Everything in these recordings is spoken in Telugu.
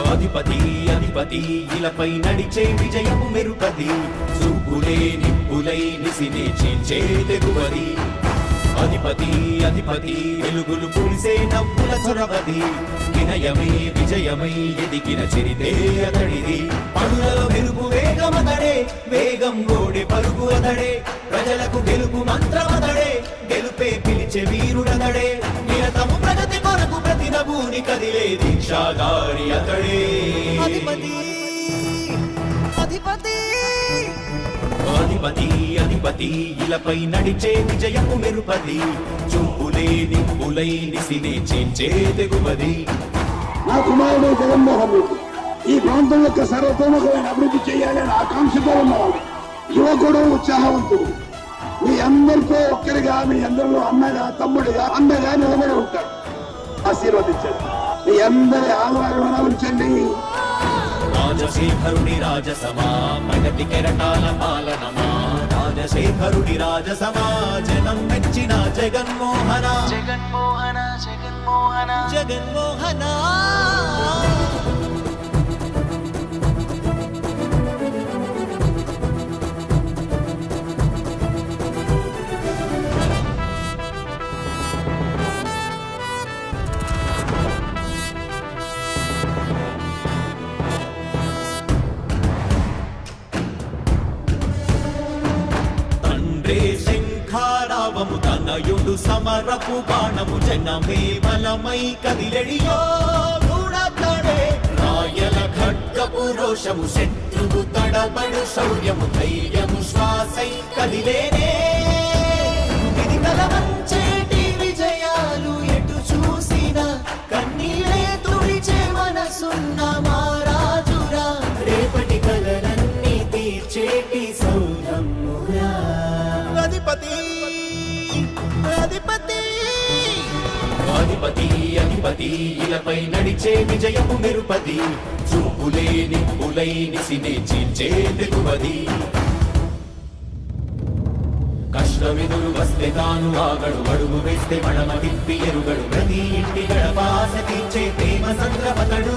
అధిపతి అధిపతి ఇలపై నడిచే విజయము మెరుపది చూపులే నిప్పులై నిసినే చీల్చే తెగువది అధిపతి అధిపతి వెలుగులు పులిసే నవ్వుల చొరవది వినయమై విజయమై ఎదిగిన చరితే అతడిది పనులలో మెరుగు వేగమతడే వేగం గోడె పరుగు అతడే ప్రజలకు గెలుపు మంత్రమతడే గెలుపే పిలిచే వీరుడతడే నిరతము ప్రగతి కొరకు ప్రతి నభూని కదిలే దీక్షాధారి అతడే అధిపతి అధిపతి అధిపతి అధిపతి ఇలపై నడిచే విజయము మెరుపది చూపులే నిప్పులై నిసినే చీల్చే తెగువది. నా కుమారుడు జగన్మోహన్ రెడ్డి ఈ ప్రాంతం యొక్క సర్వతోముఖమైన అభివృద్ధి చేయాలని ఆకాంక్షతో ఉన్నవాడు, యువకుడు, ఉత్సాహవంతుడు. మీ అందరితో ఒక్కరిగా, మీ అందరిలో అన్నగా, తమ్ముడిగా, అన్నగా నిలబడి ఉంటాడు. ఆశీర్వదించండి, మీ అందరి ఆదరణ ఉంచండి. రాజశేఖరుడి రాజసమా ప్రగతి కెరటాల పాలనమా రాజశేఖరుడి రాజసమా జనం మెచ్చిన జగన్మోహన జగన్మోహన జగన్మోహన జగన్మోహన. శంఖారావము తనయుడు సమరపు బాణము జనమే బలమై కదిలెడియో గూడతడే రాయల ఖడ్గపు రోషము శత్రువు తడబడు శౌర్యము ధైర్యము శ్వాసై కదిలేనే ఇది కలవంచేటి విజయాలు ఎటు చూసిన కన్నీరే తుడిచే మనసున్న మారాజురా రేపటి కలలన్నీ తీర్చేటి సౌరమ్మురా. అధిపతి అధిపతి అధిపతి అధిపతి ఇలపై నడిచే విజయము మెరుపది చూపులే నిప్పులై నిసినే చీల్చే తెగువది. కష్టమెదురు వస్తే తాను ఆగడు అడుగు వేస్తే మడమ తిప్పి ఎరుగడు ప్రతి ఇంటి గడపాస తీర్చే ప్రేమ సంద్రపతడు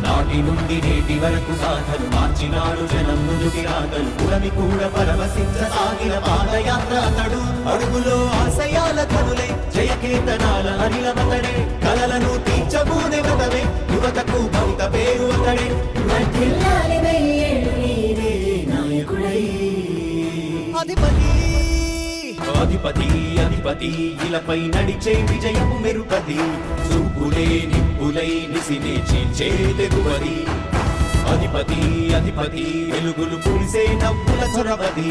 నాటి నుండి నేటి వరకు సాధలు మార్చినాడు జనం నుదుటి రాగలు పురమి కూడా పరవశించసాగిన పాదయాత్ర అతడు అడుగులో ఆశయాల కనులే జయకేతనాల అనిలమతడే కలలను తీర్చబూనే వ్రతమే యువతకు భవిత పేరు అతడే నాయకుడై. అధిపతి అధిపతి అధిపతి ఇలపై నడిచే విజయము మెరుపది చూపులే నిప్పులై నిసినే చీల్చే తెగువది అధిపతి అధిపతి వెలుగులు పులిసే నవ్వుల చొరవది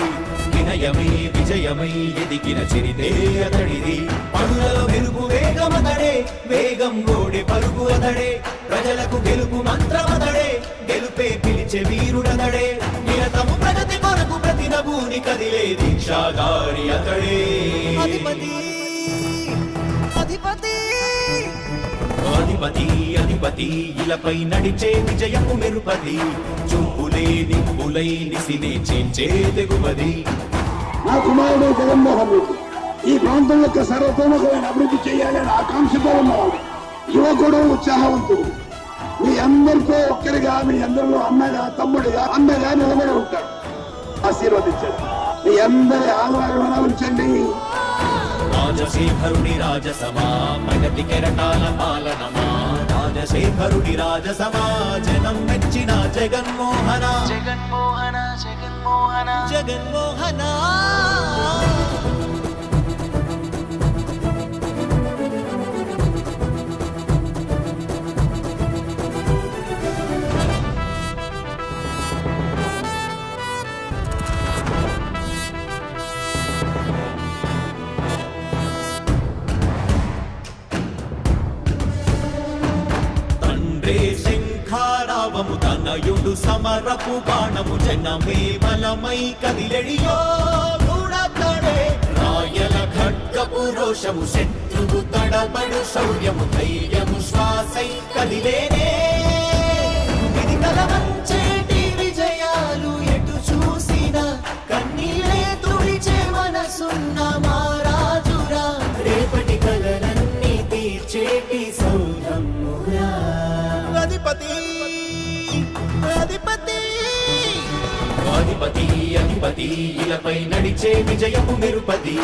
వినయమై విజయమై ఎదిగిన చరితే అతడిది పనులలో మెరుగు వేగమతడే వేగం గోడె పరుగు అతడే ప్రజలకు గెలుపు మంత్రమతడే గెలుపే పిలిచే వీరుడతడే నిరతము ప్రగతి కొరకు ప్రతి నభూని కదిలే దీక్షాధారి అతడే అధిపతి అధిపతి అధిపతి అధిపతి ఇలపై నడిచే విజయము మెరుపది చూపులే నిప్పులై నిసినే చీల్చే తెగువది. నా కుమారుడు జగన్మోహన్ రెడ్డి ఈ ప్రాంతం యొక్క సర్వతోముఖమైన అభివృద్ధి చేయాలని ఆకాంక్షతో ఉన్నవాడు, యువకుడు, ఉత్సాహవంతుడు. మీ అందరితో ఒక్కరిగా, మీ అందరిలో అన్నగా, తమ్ముడిగా, అన్నగా నిలబడి ఉంటాడు. ఆశీర్వదించండి, మీ అందరి ఆదరణ ఉంచండి. రాజశేఖరుడి రాజసమా ప్రగతి కెరటాల పాలనమా రాజశేఖరుడి రాజసమా జనం మెచ్చిన జగన్మోహన జగన్మోహన జగన్మోహన జగన్మోహన. శంఖారావము తనయుడు సమరపు బాణము జనమే బలమై కదిలెడియో గూడతడే రాయల ఖడ్గ ఖడ్గపు రోషము శత్రువు తడబడు శౌర్యము ధైర్యము శ్వాసై కదిలేనే ఇది కలవంచేటి విజయాలు ఎటు చూసినా కన్నీరే తుడిచే మనసున్న మారాజురా రేపటి కలలన్నీ తీర్చేటి సౌరమ్మురా అధిపతి అధిపతి అధిపతి అధిపతి ఇలపై నడిచే విజయము మెరుపది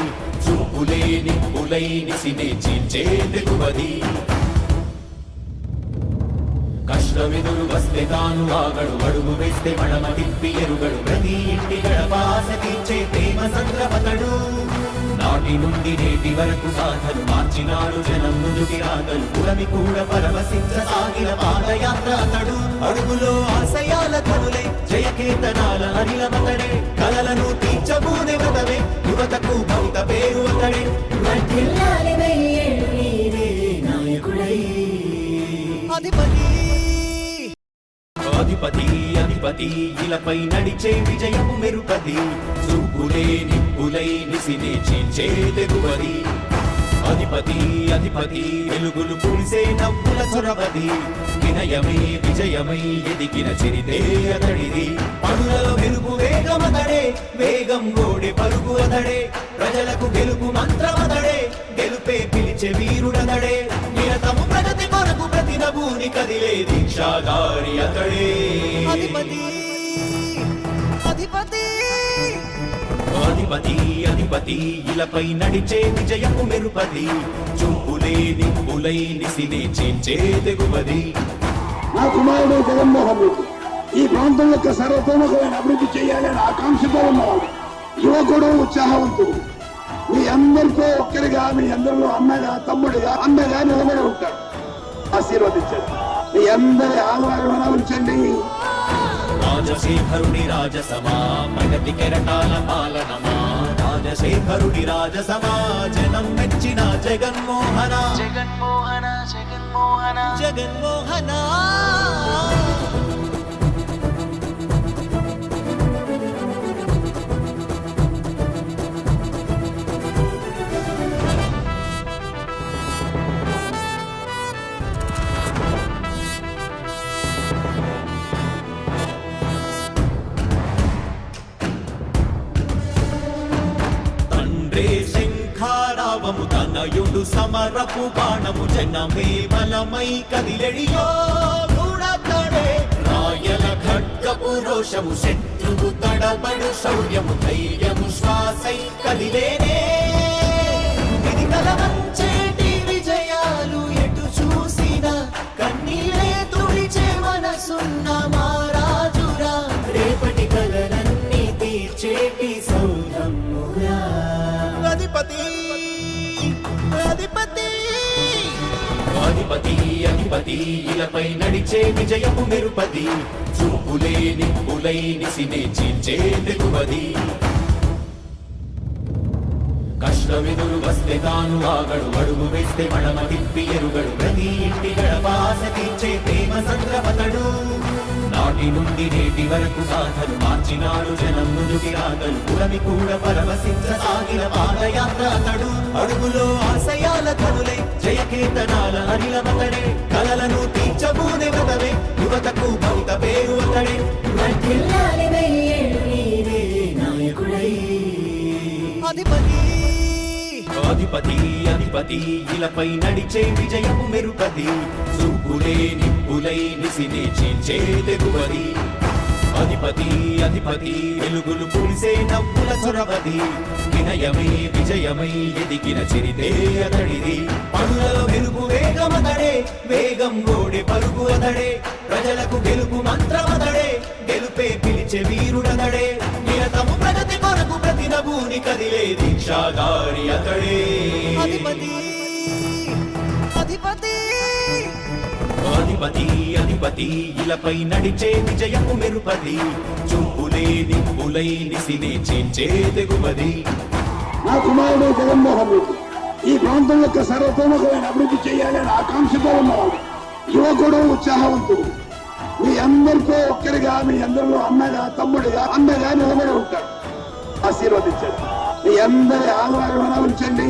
చూపులే నిప్పులై నిసినే చీల్చే తెగువది కష్టమెదురు వస్తే తాను ఆగడు అడుగు వేస్తే మడమ తిప్పి ఎరుగడు ప్రతి ఇంటి గడపాస తీర్చే ప్రేమ సంద్రపతడు నాటి నుండి నేటి వరకు సాధలు మార్చినాడు జనం నుదుటి రాగలు పురమి కూడా పరవశించసాగిన పాదయాత్ర అతడు అడుగులో ఆశయాల కనులే జయకేతనాల అనిలమతడే కలలను తీర్చబూనే వ్రతమే యువతకు భౌత పేరు అతడే వర్ధిల్లాలి వెయ్యేళ్ళు నీవే నాయకుడై అధిపతి అధిపతి అధిపతి ఇలపై నడిచే విజయము మెరుపది చూపులే నిప్పులై నిసినే చీల్చే తెగువది అధిపతి అధిపతి వెలుగులు పూసే నవ్వుల చొరవది వినయమై విజయమై ఎదిగిన చరితే అతడిది పనులలో వెలుగు వేగమతడే వేగం గోడే పరుగు అతడే ప్రజలకు గెలుపు మంత్రమతడే గెలుపే పిలిచే వీరుడతడే నిరతము ప్రగతి కొరకు ప్రతి నభూని కదిలే దీక్షాధారి అతడే అధిపతి అధిపతి అధిపతి అధిపతి ఇలపై నడిచే విజయము మెరుపది చూపులే నిప్పులై నిసినే చీల్చే తెగువది నా కుమారుడు జగన్మోహన్ రెడ్డి ఈ ప్రాంతం యొక్క సర్వతోముఖమైన అభివృద్ధి చేయాలని ఆకాంక్షతో ఉన్నవాడు యువకుడు ఉత్సాహవంతుడు మీ అందరితో ఒక్కరిగా మీ అందరిలో అన్నగా తమ్ముడిగా అండగా నిలబడి ఉంటాడు ఆశీర్వదించండి మీ అందరి ఆహ్వానం ఉంచండి రాజశేఖరుడి రాజసమా ప్రగతి కెరటాల పాలనమా రాజశేఖరుడి రాజసమా జనం మెచ్చిన జగన్మోహన జగన్మోహన జగన్మోహన జగన్మోహన శంఖారావము తనయుడు సమరపు బాణము జనమే బలమై కదిలెడియో గూడతడే రాయల ఖడ్గపు రోషము శత్రువు తడబడు శౌర్యము ధైర్యము శ్వాసై కదిలేనే ఇది కలవంచేటి విజయాలు ఎటు చూసినా కన్నీరే తుడిచే మనసున్న మారాజురా రేపటి కలలన్నీ తీర్చేటి సౌరమ్మురా అధిపతి అధిపతి అధిపతి అధిపతి ఇలపై నడిచే విజయము మెరుపది చూపులే నిప్పులై నిసినే చీల్చే తెగువది కష్టమెదురు వస్తే తాను ఆగడు అడుగు వేస్తే మడమ తిప్పి ఎరుగడు ప్రతి ఇంటి గడపాస తీర్చే ప్రేమ సంద్రపతడు నాటి నుండి నేటి వరకు సాధలు మార్చినాడు జనం నుదుటి రాగలు పురమి కూడా పరవశించసాగిన పాదయాత్ర అతడు అడుగులో ఆశయాల కనులే జయకేతనాల అనిలమతడే కలలను తీర్చబూనే వ్రతమే యువతకు భౌత పేరు అతడే వర్ధిల్లాలి వెయ్యేళ్ళు నీవే నాయకుడై అధిపతి అధిపతి అధిపతి ఇలపై నడిచే విజయము మెరుపది చూపులే నిప్పులై నిసినే చీల్చే తెగువది అధిపతి అధిపతి వెలుగులు పూసే నవ్వుల చొరవది వినయమై విజయమై ఎదిగిన చరితే అతడిది పనులలో వెలుగు వేగమతడే వేగం గోడే పరుగు అతడే ప్రజలకు గెలుపు మంత్రమతడే గెలుపే పిలిచే వీరుడతడే నిరతము ప్రగతి కొరకు ప్రతి నభూని కదిలే దీక్షాధారి అతడే అధిపతి అధిపతి అధిపతి అధిపతి ఇలపై నడిచే విజయము మెరుపది చూపులే నిప్పులై నిసినే చీల్చే తెగువది నా కుమారుడు జగన్మోహన్ రెడ్డి ఈ ప్రాంతం యొక్క సర్వతోముఖమైన అభివృద్ధి చేయాలని ఆకాంక్షతో ఉన్నవాడు యువకుడు ఉత్సాహవంతుడు మీ అందరితో ఒక్కరిగా మీ అందరిలో అన్నగా తమ్ముడిగా అండగా నిలబడి ఉంటాడు ఆశీర్వదించండి మీ అందరి ఆహ్వానం ఉంచండి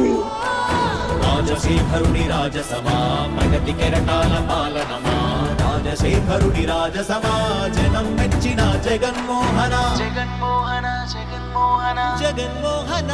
రాజశేఖరుని రాజసమా ప్రగతి కెరటాల పాలనమా రాజశేఖరుని రాజసమా జనం మెచ్చిన జగన్మోహన జగన్మోహన జగన్మోహన జగన్మోహన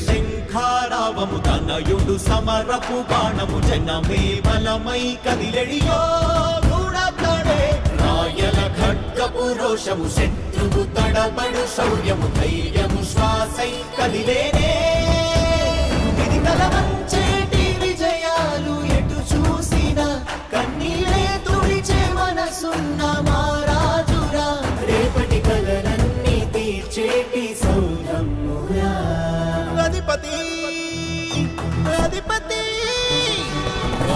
శంఖారావము తనయుడు సమరపు బాణము జనమే బలమై కదిలెడియో దూడతాడే రాయల ఖడ్గపు రోషము శత్రువు తడబడు శౌర్యము ధైర్యము శ్వాసై కదిలేనే ఇది కలవంచేటి విజయాలు ఎటు చూసినా కన్నీలే తుడిచే మనసున్న మారాజురా రేపటి కలలన్నీ తీర్చేటి సౌధమురా అధిపతి అధిపతి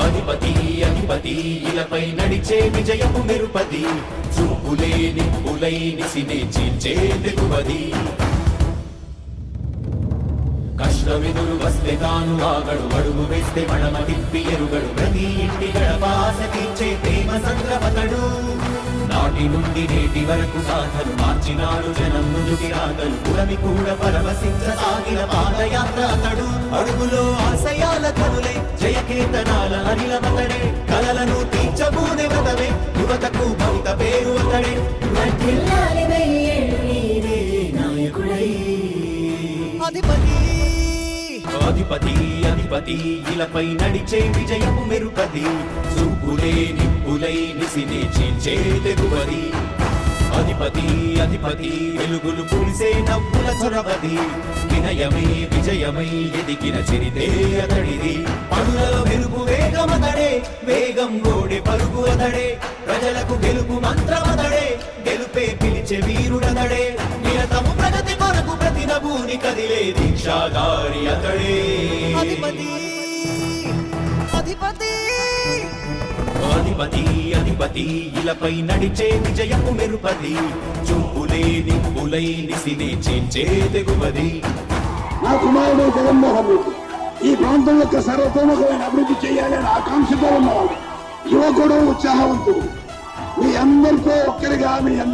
అధిపతి అధిపతి ఇలపై నడిచే విజయము మెరుపది చూపులే నిప్పులై నిసినే చీల్చే దిగువది కష్టమెదురు వస్తే తాను ఆగడు అడుగు వేస్తే మడమ తిప్పి ఎరుగడు ప్రతి ఇంటి గడపాస తీర్చే ప్రేమ సంద్రపతడు నాటి నుండి నేటి వరకు సాధలు మార్చినాడు జనం నుదుటి రాగలు పురమి కూడా పరవశించసాగిన పాదయాత్ర అతడు అడుగులో ఆశయాల కనులే జయకేతనాల అనిలమతడే కలలను తీర్చబూనే వ్రతమే యువతకు భవిత పేరు అతడే నాయకుడై అధిపతి అధిపతి అధిపతి ఇలపై నడిచే విజయము మెరుపది చూపులే నిప్పులై నిసినే చీల్చే తెగువది అధిపతి అధిపతి వెలుగులు పూసే నవ్వుల చొరవది వినయమే విజయమై ఎదిగిన చరితే అతడిది పనులలో మెరుపు వేగమతడే వేగం గోడే పరుగు అతడే ప్రజలకు గెలుపు మంత్రమతడే గెలుపే పిలిచే వీరుడతడే నిరతము ప్రగతి కొరకు ప్రతి నభూని కదిలే దీక్షాధారి అతడే అధిపతి అధిపతి అధిపతి అధిపతి ఇలపై నడిచే విజయము మెరుపది చూపులే నిప్పులై నిసినే చీల్చే తెగువది నా కుమారుడు జగన్మోహన్ రెడ్డి ఈ ప్రాంతం యొక్క సర్వతోముఖమైన అభివృద్ధి చేయాలని ఆకాంక్షతో ఉన్నవాడు యువకుడు ఉత్సాహవంతుడు మీ అందరితో ఒక్కరిగా మీ అందరూ